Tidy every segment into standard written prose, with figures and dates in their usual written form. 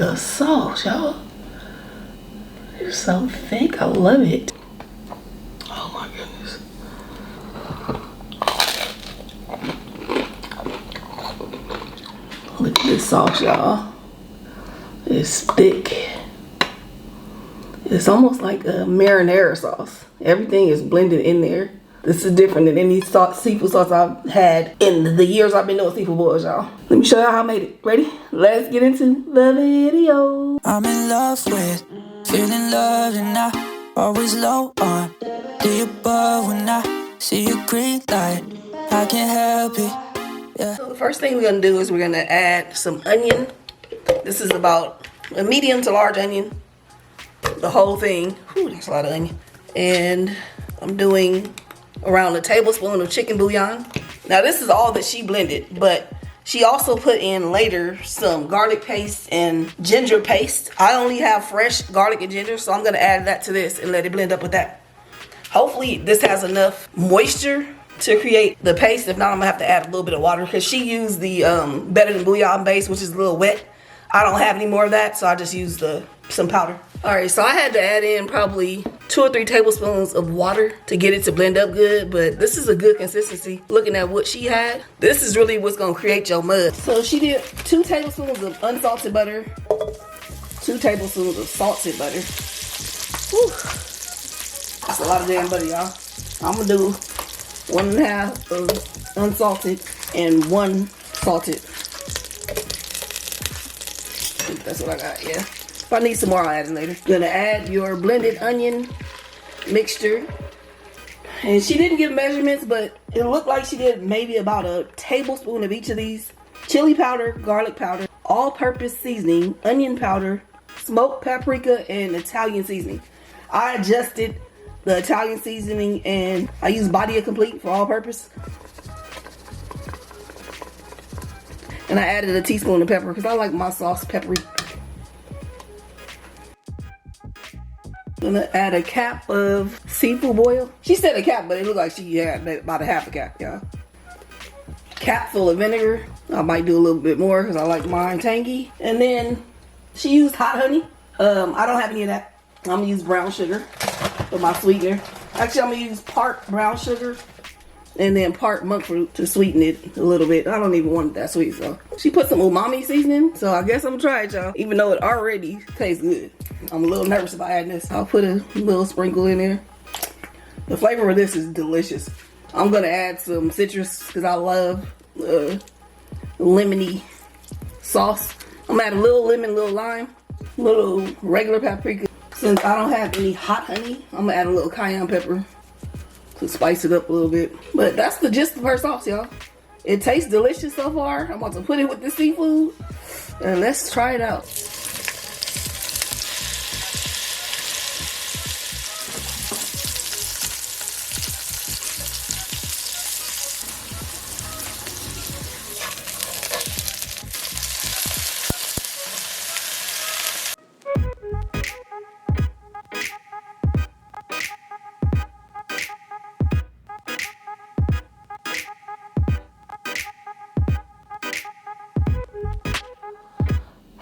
the sauce, y'all. It's so thick. I love it. Oh my goodness. Look at this sauce, y'all. It's thick. It's almost like a marinara sauce. Everything is blended in there. This is different than any seafood sauce I've had in the years I've been doing seafood boils, y'all. Let me show you how I made it. Ready? Let's get into the video. I'm in love with feeling loved and I always low on the above when I see a green light. I can't help it. Yeah. So the first thing we're gonna do is we're gonna add some onion. This is about a medium to large onion. The whole thing. Whew, that's a lot of onion. And I'm doing around a tablespoon of chicken bouillon. Now this is all that she blended, but she also put in later some garlic paste and ginger paste. I only have fresh garlic and ginger, so I'm gonna add that to this and let it blend up with that. Hopefully this has enough moisture to create the paste. If not, I'm gonna have to add a little bit of water because she used the Better Than Bouillon base, which is a little wet. I don't have any more of that, so I just used some powder. All right, so I had to add in probably 2 or 3 tablespoons of water to get it to blend up good, but this is a good consistency. Looking at what she had, this is really what's gonna create your mud. So she did 2 tablespoons of unsalted butter, 2 tablespoons of salted butter. Whew. That's a lot of damn butter, y'all. I'm gonna do 1.5 of unsalted and 1 salted. I think that's what I got, yeah. If I need some more, I'll add it later. Gonna add your blended onion mixture. And she didn't give measurements, but it looked like she did maybe about a tablespoon of each of these. Chili powder, garlic powder, all-purpose seasoning, onion powder, smoked paprika, and Italian seasoning. I adjusted the Italian seasoning and I used Body Complete for all-purpose. And I added a teaspoon of pepper because I like my sauce peppery. Gonna add a cap of seafood boil. She said a cap, but it looked like she had about a half a cap, y'all. Cap full of vinegar. I might do a little bit more because I like mine tangy. And then she used hot honey. I don't have any of that. I'm gonna use brown sugar for my sweetener. Actually, I'm gonna use part brown sugar and then part monk fruit to sweeten it a little bit. I don't even want it that sweet, so. She put some umami seasoning, so I guess I'm gonna try it, y'all. Even though it already tastes good. I'm a little nervous about adding this. I'll put a little sprinkle in there. The flavor of this is delicious. I'm gonna add some citrus because I love lemony sauce. I'm gonna add a little lemon, little lime, little regular paprika. Since I don't have any hot honey, I'm gonna add a little cayenne pepper to spice it up a little bit. But that's the gist of her sauce, y'all. It tastes delicious so far. I'm about to put it with the seafood and let's try it out.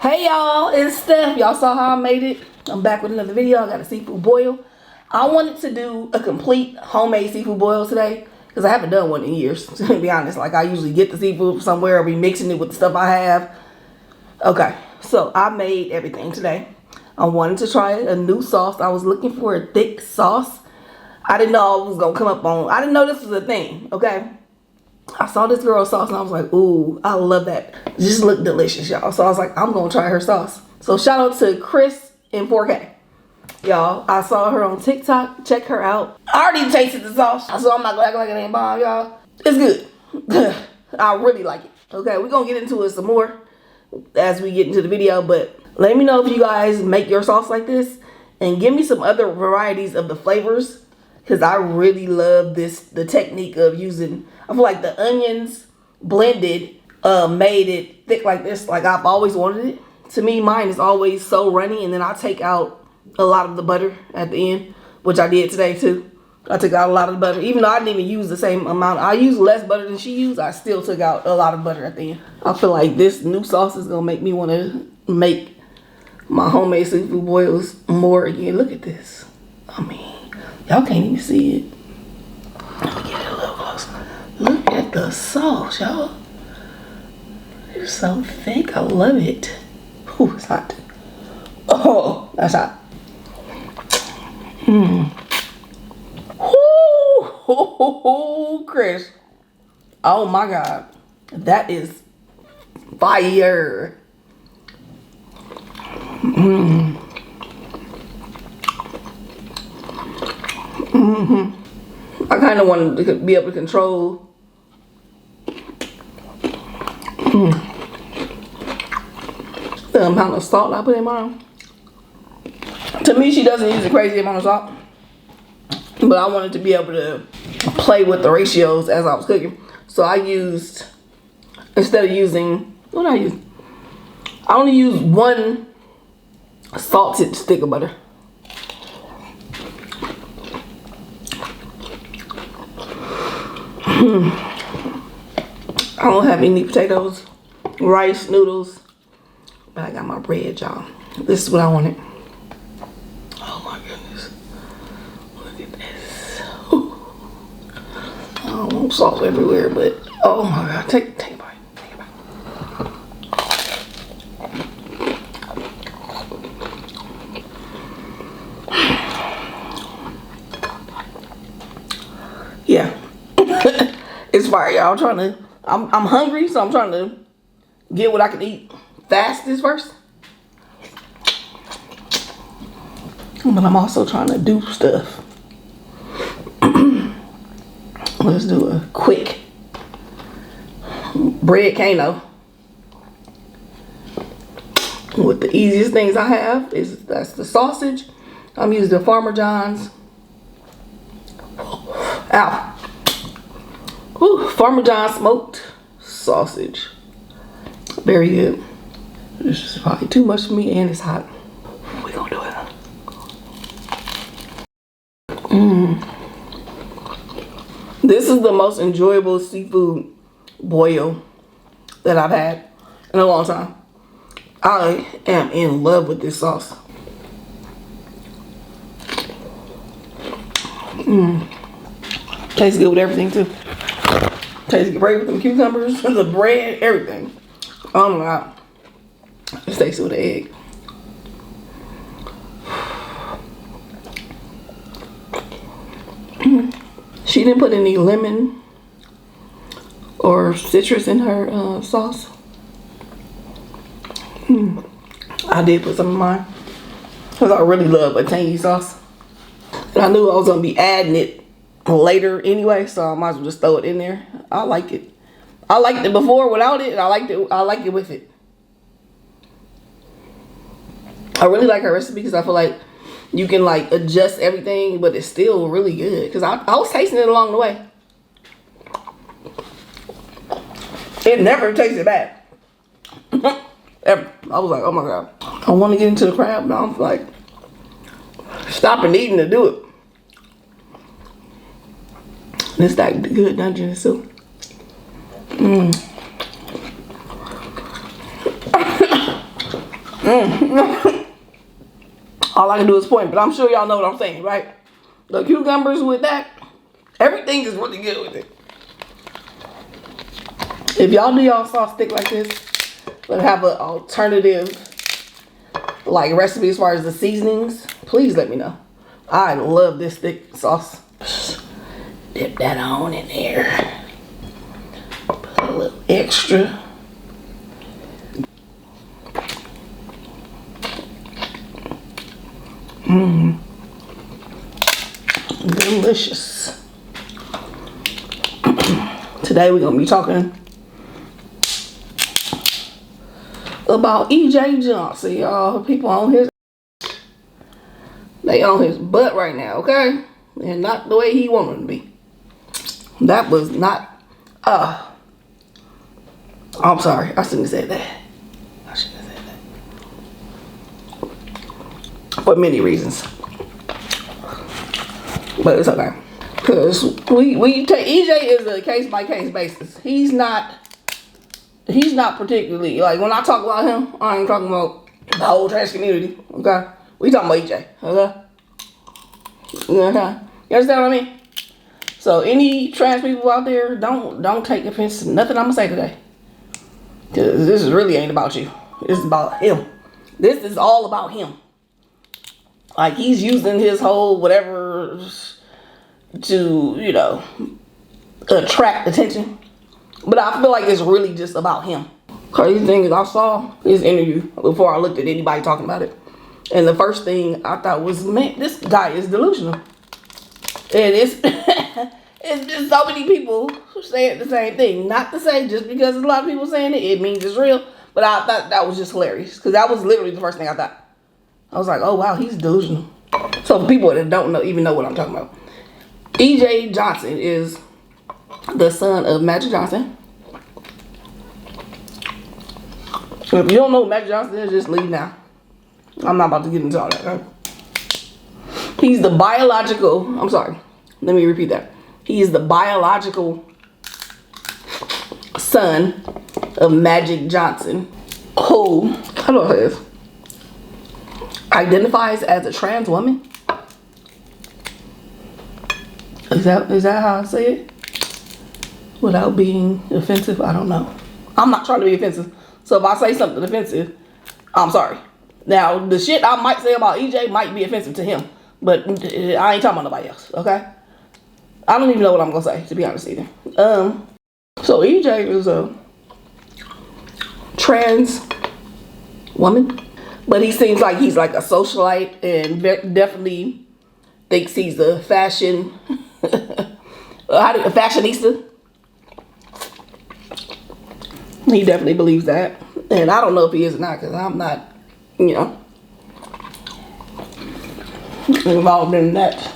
Hey y'all, it's Steph. Y'all saw how I made it. I'm back with another video. I got a seafood boil. I wanted to do a complete homemade seafood boil today because I haven't done one in years, to be honest. Like, I usually get the seafood from somewhere or be mixing it with the stuff I have. Okay, so I made everything today. I wanted to try a new sauce. I was looking for a thick sauce. I didn't know I was going to come up on, I didn't know this was a thing, okay? I saw this girl's sauce and I was like, ooh, I love that. It just looked delicious, y'all. So I was like, I'm gonna try her sauce. So shout out to Chris in 4K. Y'all, I saw her on TikTok. Check her out. I already tasted the sauce, so I'm not gonna act like it ain't bomb, y'all. It's good. I really like it. Okay, we're gonna get into it some more as we get into the video, but let me know if you guys make your sauce like this and give me some other varieties of the flavors, because I really love the technique of using, I feel like the onions blended made it thick like this, like I've always wanted it. To me, mine is always so runny, and then I take out a lot of the butter at the end, which I did today too. I took out a lot of the butter, even though I didn't even use the same amount. I used less butter than she used. I still took out a lot of butter at the end. I feel like this new sauce is gonna make me want to make my homemade seafood boils more again. Look at this. I mean, y'all can't even see it. Let me get it a little closer. Look at the sauce, y'all. It's so thick. I love it. Ooh, it's hot. Oh, that's hot. Ooh, Chris. Oh my God. That is fire. I kind of wanted to be able to control the amount of salt I put in mine. To me, she doesn't use a crazy amount of salt, but I wanted to be able to play with the ratios as I was cooking. So I used, instead of using, what did I use? I only used 1 salted stick of butter. I don't have any potatoes, rice, noodles, but I got my bread, y'all. This is what I wanted. Oh my goodness. Look at this. Ooh. I don't want salt everywhere, but oh my God. Take a bite. Take a bite. Yeah. It's fire, y'all. I'm hungry, so I'm trying to get what I can eat fastest first. But I'm also trying to do stuff. Let's do a quick bread cano. With the easiest things I have that's the sausage. I'm using the Farmer John's. Ow. Ooh, Farmer John's smoked sausage. Very good. This is probably too much for me and it's hot. We're gonna do it. This is the most enjoyable seafood boil that I've had in a long time. I am in love with this sauce. Tastes good with everything too. Tastes great with the cucumbers, the bread, everything. Oh my God. It tastes with the egg. She didn't put any lemon or citrus in her sauce. I did put some in mine because I really love a tangy sauce. And I knew I was gonna be adding it later anyway, so I might as well just throw it in there. I like it. I liked it before without it, and I like it with it. I really like her recipe because I feel like you can like adjust everything, but it's still really good. Because I was tasting it along the way. It never tasted bad. Ever. I was like, oh my God. I want to get into the crab, but I'm like stopping eating to do it. And it's that good dungeon soup. All I can do is point, but I'm sure y'all know what I'm saying, right? The cucumbers with that, everything is really good with it. If y'all do y'all sauce stick like this, but have an alternative like recipe as far as the seasonings, please let me know. I love this thick sauce. Dip that on in there. Put a little extra. Delicious. Today we're gonna be talking about EJ Johnson, y'all. People on his, they on his butt right now, okay? And not the way he wanted to be. That was not, I'm sorry, I shouldn't have said that. I shouldn't have said that. For many reasons. But it's okay. Because we take, EJ is a case-by-case basis. He's not particularly, like when I talk about him, I ain't talking about the whole trans community. Okay, we talking about EJ. Okay, you understand what I mean? So any trans people out there, don't take offense to nothing I'm gonna say today, because this really ain't about you. It's about him. This is all about him. Like, he's using his whole whatever to, attract attention. But I feel like it's really just about him. Crazy thing is, I saw his interview before I looked at anybody talking about it. And the first thing I thought was, man, this guy is delusional. And it's it's just so many people saying the same thing. Not to say just because a lot of people saying it means it's real. But I thought that was just hilarious. Because that was literally the first thing I thought. I was like, oh wow, he's delusional. So for people that don't even know what I'm talking about, EJ Johnson is the son of Magic Johnson. If you don't know what Magic Johnson is, just leave now. I'm not about to get into all that. Okay? He's the biological, I'm sorry, let me repeat that. He is the biological son of Magic Johnson, who, how do I say this? Identifies as a trans woman. Is that how I say it? Without being offensive? I don't know. I'm not trying to be offensive. So if I say something offensive, I'm sorry. Now, the shit I might say about EJ might be offensive to him. But I ain't talking about nobody else, okay? I don't even know what I'm going to say, to be honest either. So EJ is a trans woman. But he seems like he's like a socialite and definitely thinks he's a fashion, a fashionista. He definitely believes that. And I don't know if he is or not, because I'm not, involved in that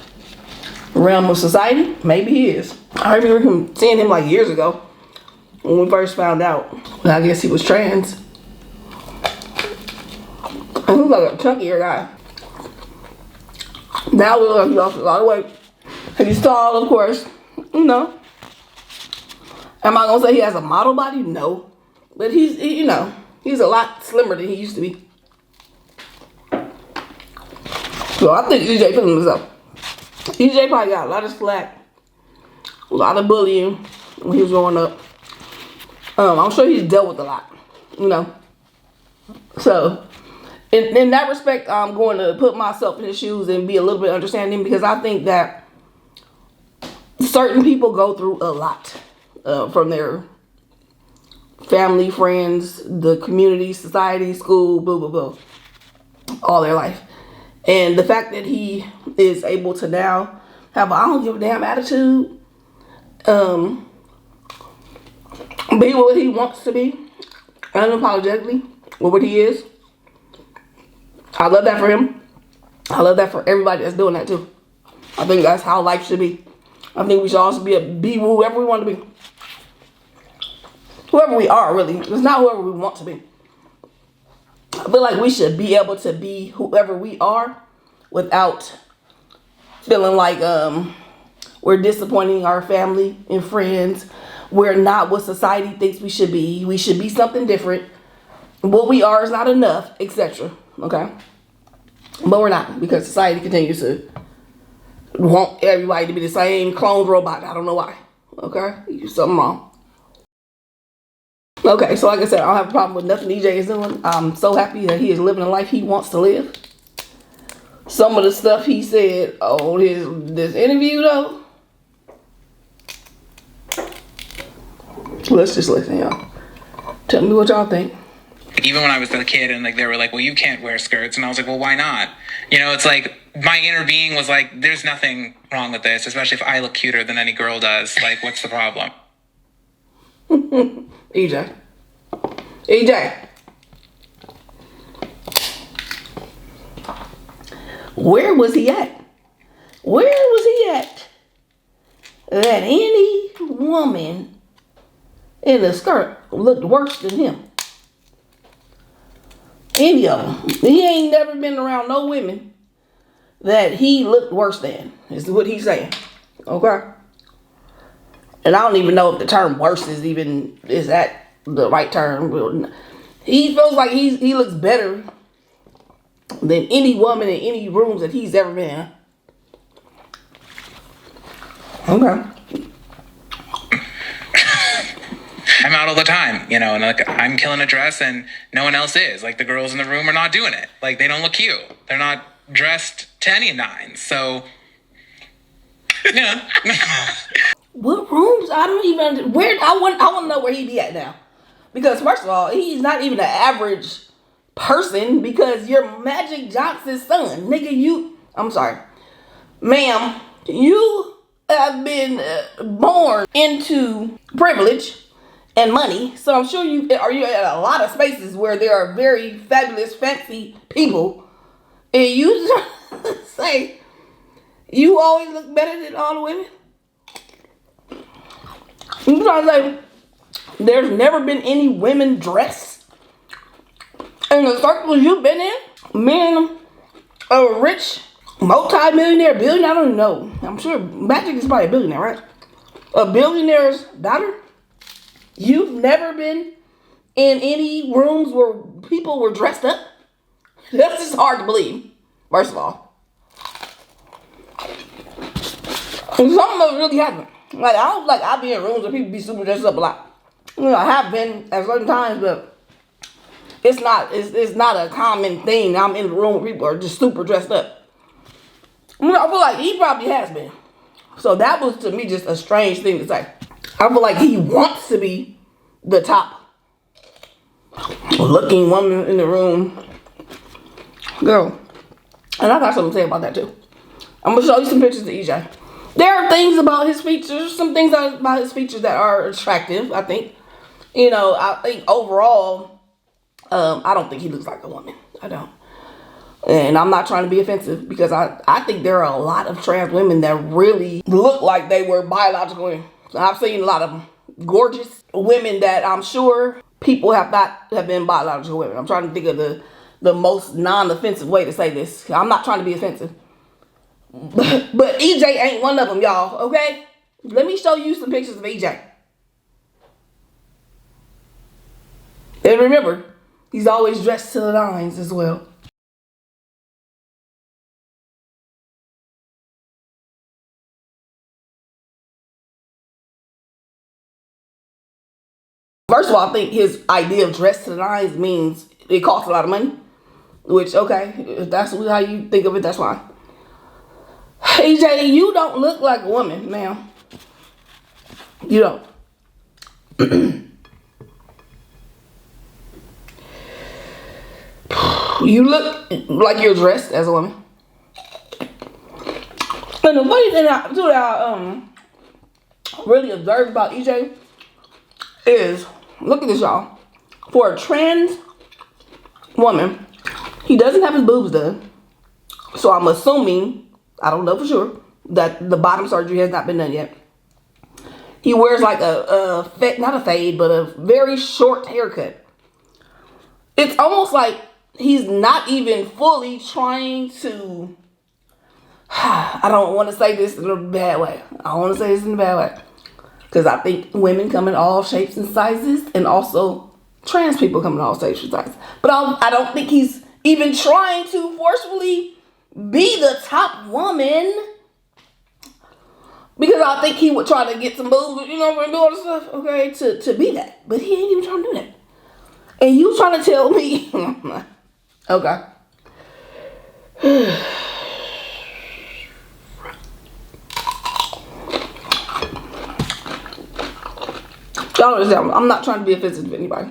realm of society. Maybe he is. I remember seeing him like years ago when we first found out. And I guess he was trans. And he was like a chunkier guy. Now we look like he lost a lot of weight. And he's tall, of course. Am I gonna say he has a model body? No. But he's a lot slimmer than he used to be. So I think EJ feeling himself. EJ probably got a lot of slack, a lot of bullying when he was growing up. I'm sure he's dealt with a lot, So, in that respect, I'm going to put myself in his shoes and be a little bit understanding, because I think that certain people go through a lot from their family, friends, the community, society, school, blah, blah, blah, all their life. And the fact that he is able to now have a I don't give a damn attitude, be what he wants to be, unapologetically, with what he is. I love that for him. I love that for everybody that's doing that too. I think that's how life should be. I think we should also be whoever we want to be. Whoever we are, really. It's not whoever we want to be. I feel like we should be able to be whoever we are without feeling like we're disappointing our family and friends. We're not what society thinks we should be. We should be something different. What we are is not enough, etc. Okay? But we're not, because society continues to want everybody to be the same clone robot. I don't know why. Okay? You do something wrong. Okay, so like I said, I don't have a problem with nothing EJ is doing. I'm so happy that he is living the life he wants to live. Some of the stuff he said on this interview, though, let's just listen, y'all. Tell me what y'all think. Even when I was a kid and they were like, well, you can't wear skirts. And I was like, well, why not? It's like my inner being was like, there's nothing wrong with this, especially if I look cuter than any girl does. Like, what's the problem? EJ. Where was he at? That any woman in a skirt looked worse than him? Any of them. He ain't never been around no women that he looked worse than, is what he's saying. Okay? And I don't even know if the term worse is that the right term. He feels like he looks better than any woman in any rooms that he's ever been in. Okay. I'm out all the time, you know, and like I'm killing a dress and no one else is. Like the girls in the room are not doing it. Like they don't look cute. They're not dressed to any nines. So, yeah. What rooms? I don't even. Where I want to know where he be at now, because first of all, he's not even an average person. Because you're Magic Johnson's son, nigga. I'm sorry, ma'am. You have been born into privilege and money, so I'm sure you're at a lot of spaces where there are very fabulous, fancy people, and you say you always look better than all the women. I'm trying to say there's never been any women dressed in the circles you've been in. Man, a rich multi-millionaire, billionaire, I don't even know. I'm sure Magic is probably a billionaire, right? A billionaire's daughter. You've never been in any rooms where people were dressed up? That's just hard to believe, first of all. And some of us really haven't. Like, I don't like I be in rooms where people be super dressed up a lot. You know, I have been at certain times, but it's not a common thing. I'm in the room where people are just super dressed up. I feel like he probably has been. So that was to me just a strange thing to say. I feel like he wants to be the top looking woman in the room. Girl. And I got something to say about that too. I'm gonna show you some pictures of EJ. There are things about his features, some things about his features that are attractive, I think. You know, I think overall, I don't think he looks like a woman. I don't. And I'm not trying to be offensive, because I think there are a lot of trans women that really look like they were biological women. I've seen a lot of them. Gorgeous women that I'm sure people have been biological women. I'm trying to think of the most non-offensive way to say this. I'm not trying to be offensive. But EJ ain't one of them, y'all, okay? Let me show you some pictures of EJ. And remember, he's always dressed to the nines as well. First of all, I think his idea of dress to the nines means it costs a lot of money. Which, okay, if that's how you think of it, that's fine. EJ, you don't look like a woman, ma'am. You don't. You look like you're dressed as a woman. And the funny thing that I really observed about EJ is, look at this, y'all. For a trans woman, he doesn't have his boobs done. So I'm assuming, I don't know for sure, that the bottom surgery has not been done yet. He wears like not a fade, but a very short haircut. It's almost like he's not even fully trying to, I don't want to say this in a bad way. I don't want to say this in a bad way. Because I think women come in all shapes and sizes, and also trans people come in all shapes and sizes. But I don't think he's even trying to forcefully be the top woman. Because I think he would try to get some boobs, you know, and do all this stuff, okay, to be that. But he ain't even trying to do that. And you trying to tell me, okay. Y'all understand, I'm not trying to be offensive to anybody.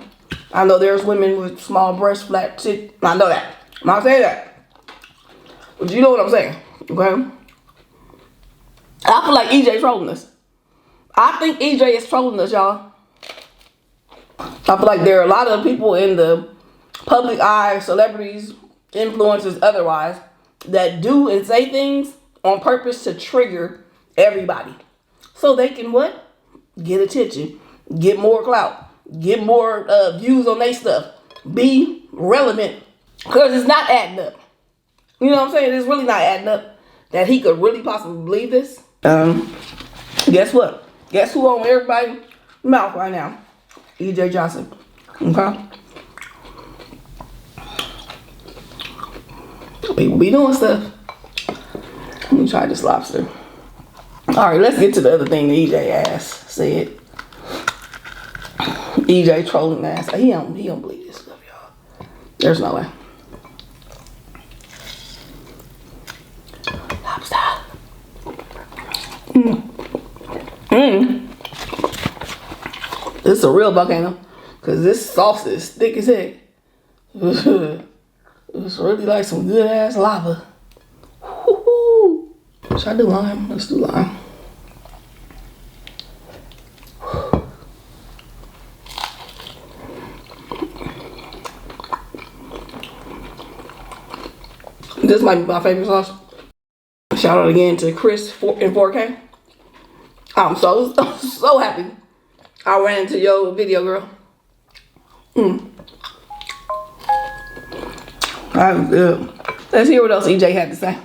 I know there's women with small breasts, flat shit. I know that. I'm not saying that. But you know what I'm saying, okay? I feel like EJ trolling us. I think EJ is trolling us, y'all. I feel like there are a lot of people in the public eye, celebrities, influencers, otherwise, that do and say things on purpose to trigger everybody. So they can what? Get attention. Get more clout. Get more views on their stuff. Be relevant. Because it's not adding up. You know what I'm saying? It's really not adding up that he could really possibly believe this. Guess what? Guess who on everybody's mouth right now? EJ Johnson. Okay? People be doing stuff. Let me try this lobster. Alright, let's get to the other thing that EJ asked. Said. EJ trolling ass. He don't believe this stuff, y'all. There's no way. Lobster. This is a real volcano. Cause this sauce is thick as heck. It's really like some good ass lava. Woo-hoo. Should I do lime? Let's do lime. This might be my favorite sauce. Shout out again to Chris in 4K. I'm so happy I ran into your video, girl. That was good. Let's hear what else EJ had to say.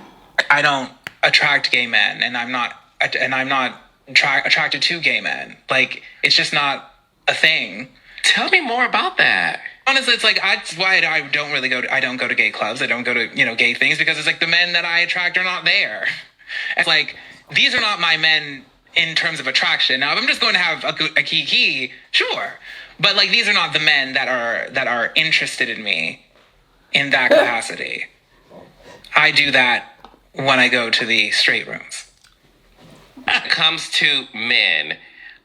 I don't attract gay men, and I'm not attracted to gay men. Like, it's just not a thing. Tell me more about that. Honestly, it's like that's why I don't really go to gay clubs. I don't go to gay things, because it's like the men that I attract are not there. It's like, these are not my men in terms of attraction. Now, if I'm just going to have a kiki, sure, but like, these are not the men that are interested in me in that capacity. I do that when I go to the straight rooms. When it comes to men,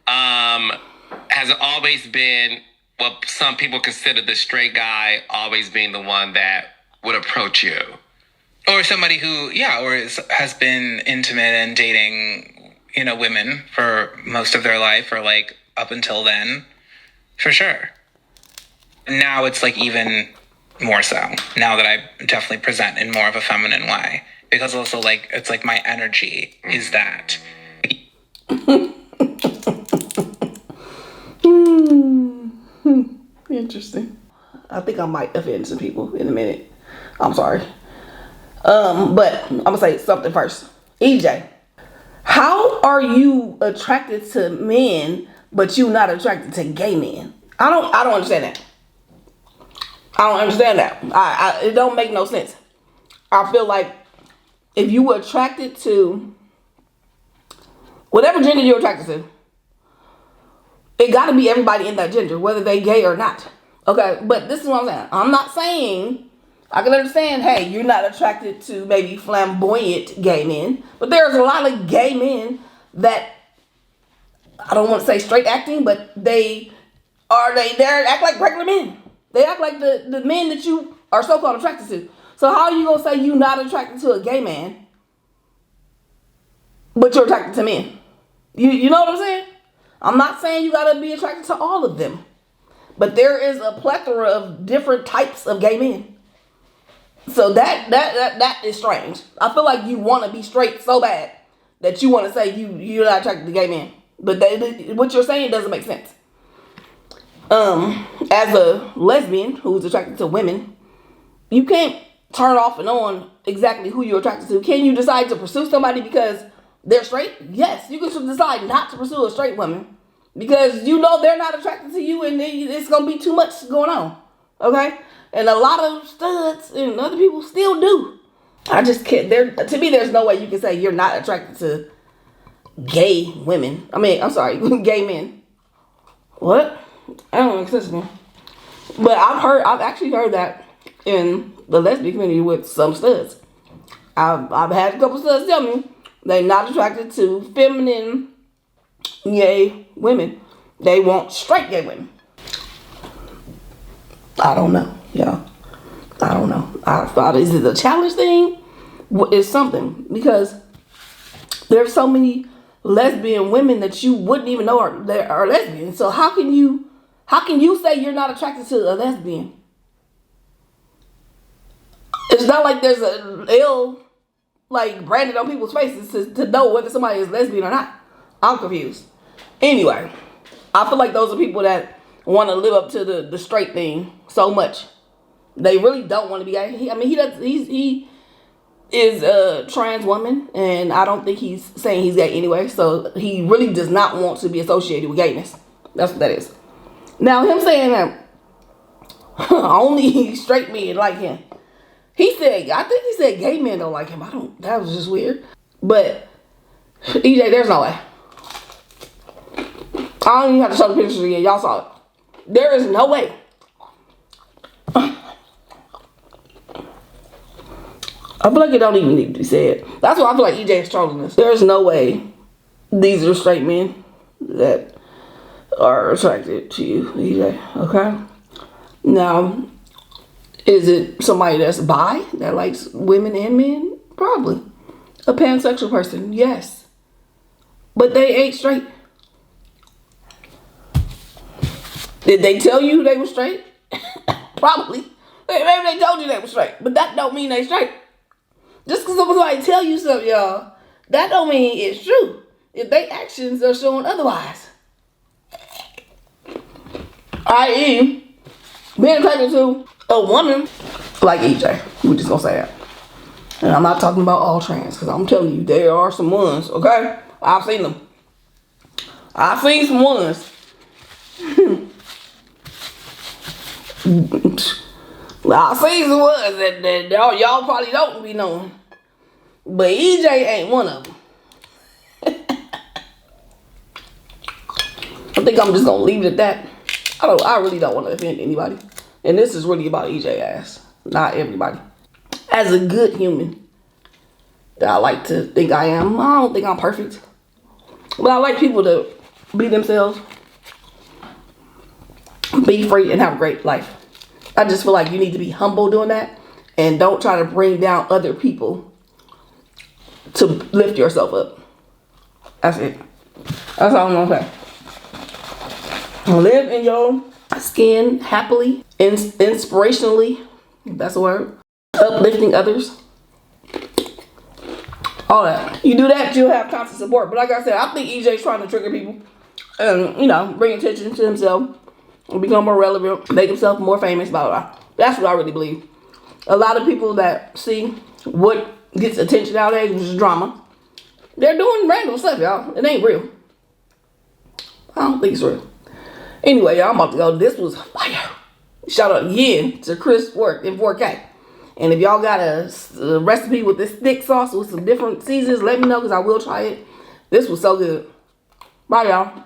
has it always been what some people consider the straight guy always being the one that would approach you? Or somebody who, has been intimate and dating, women for most of their life, or like up until then, for sure. Now it's like even more so, now that I definitely present in more of a feminine way, because also like, it's like my energy is that. Interesting. I think I might offend some people in a minute. I'm sorry. But I'm gonna say something first. EJ, how are you attracted to men, but you not attracted to gay men? I don't understand that. I don't understand that. It don't make no sense. I feel like if you were attracted to whatever gender you're attracted to, it got to be everybody in that gender, whether they gay or not. Okay, but this is what I'm saying. I'm not saying, I can understand, hey, you're not attracted to maybe flamboyant gay men, but there's a lot of gay men that, I don't want to say straight acting, but they act like regular men. They act like the men that you are so-called attracted to. So how are you going to say you're not attracted to a gay man, but you're attracted to men? You know what I'm saying? I'm not saying you got to be attracted to all of them. But there is a plethora of different types of gay men. So that is strange. I feel like you want to be straight so bad that you want to say you're not attracted to gay men. But what you're saying doesn't make sense. As a lesbian who's attracted to women, you can't turn off and on exactly who you're attracted to. Can you decide to pursue somebody because they're straight? Yes, you can decide not to pursue a straight woman because you know they're not attracted to you and it's going to be too much going on. Okay? And a lot of studs and other people still do. I just can't. To me, there's no way you can say you're not attracted to gay women. Gay men. What? I don't make sense to me. But I've actually heard that in the lesbian community with some studs. I've had a couple studs tell me they're not attracted to feminine gay women. They want straight gay women. I don't know, y'all. I don't know. I thought, is it a challenge thing? It's something, because there's so many lesbian women that you wouldn't even know are lesbian. So how can you say you're not attracted to a lesbian? It's not like there's a L like branded on people's faces to know whether somebody is lesbian or not. I'm confused. Anyway, I feel like those are people that want to live up to the straight thing so much. They really don't want to be gay. He is a trans woman, and I don't think he's saying he's gay anyway. So he really does not want to be associated with gayness. That's what that is. Now, him saying that only straight men like him, He said, I think he said gay men don't like him. That was just weird. But, EJ, there's no way. I don't even have to show the pictures again. Y'all saw it. There is no way. I feel like it don't even need to be said. That's why I feel like EJ is trolling this. There's no way these are straight men that are attracted to you, EJ. Okay? Now, is it somebody that's bi, that likes women and men? Probably. A pansexual person, yes. But they ain't straight. Did they tell you they were straight? Probably. Maybe they told you they were straight, but that don't mean they straight. Just because somebody tell you something, y'all, that don't mean it's true. If they actions are showing otherwise. I.e., being attracted to a woman like EJ. We're just gonna say that. And I'm not talking about all trans, because I'm telling you, there are some ones, okay? I've seen them. I've seen some ones. I've seen some ones that y'all probably don't be knowing. But EJ ain't one of them. I think I'm just gonna leave it at that. I really don't want to offend anybody. And this is really about EJ ass, not everybody. As a good human that I like to think I am, I don't think I'm perfect. But I like people to be themselves, be free, and have a great life. I just feel like you need to be humble doing that, and don't try to bring down other people to lift yourself up. That's it. That's all I'm gonna say. Live in your skin happily, inspirationally. That's a word. Uplifting others. All that. You do that, you'll have constant support. But like I said, I think EJ's trying to trigger people and, bring attention to himself, become more relevant, make himself more famous, blah, blah, blah. That's what I really believe. A lot of people that see what gets attention nowadays, which is drama, they're doing random stuff, y'all. It ain't real. I don't think it's real. Anyway, y'all, I'm about to go. This was fire. Shout out again to Chris Work in 4K. And if y'all got a recipe with this thick sauce with some different seasons, let me know, because I will try it. This was so good. Bye, y'all.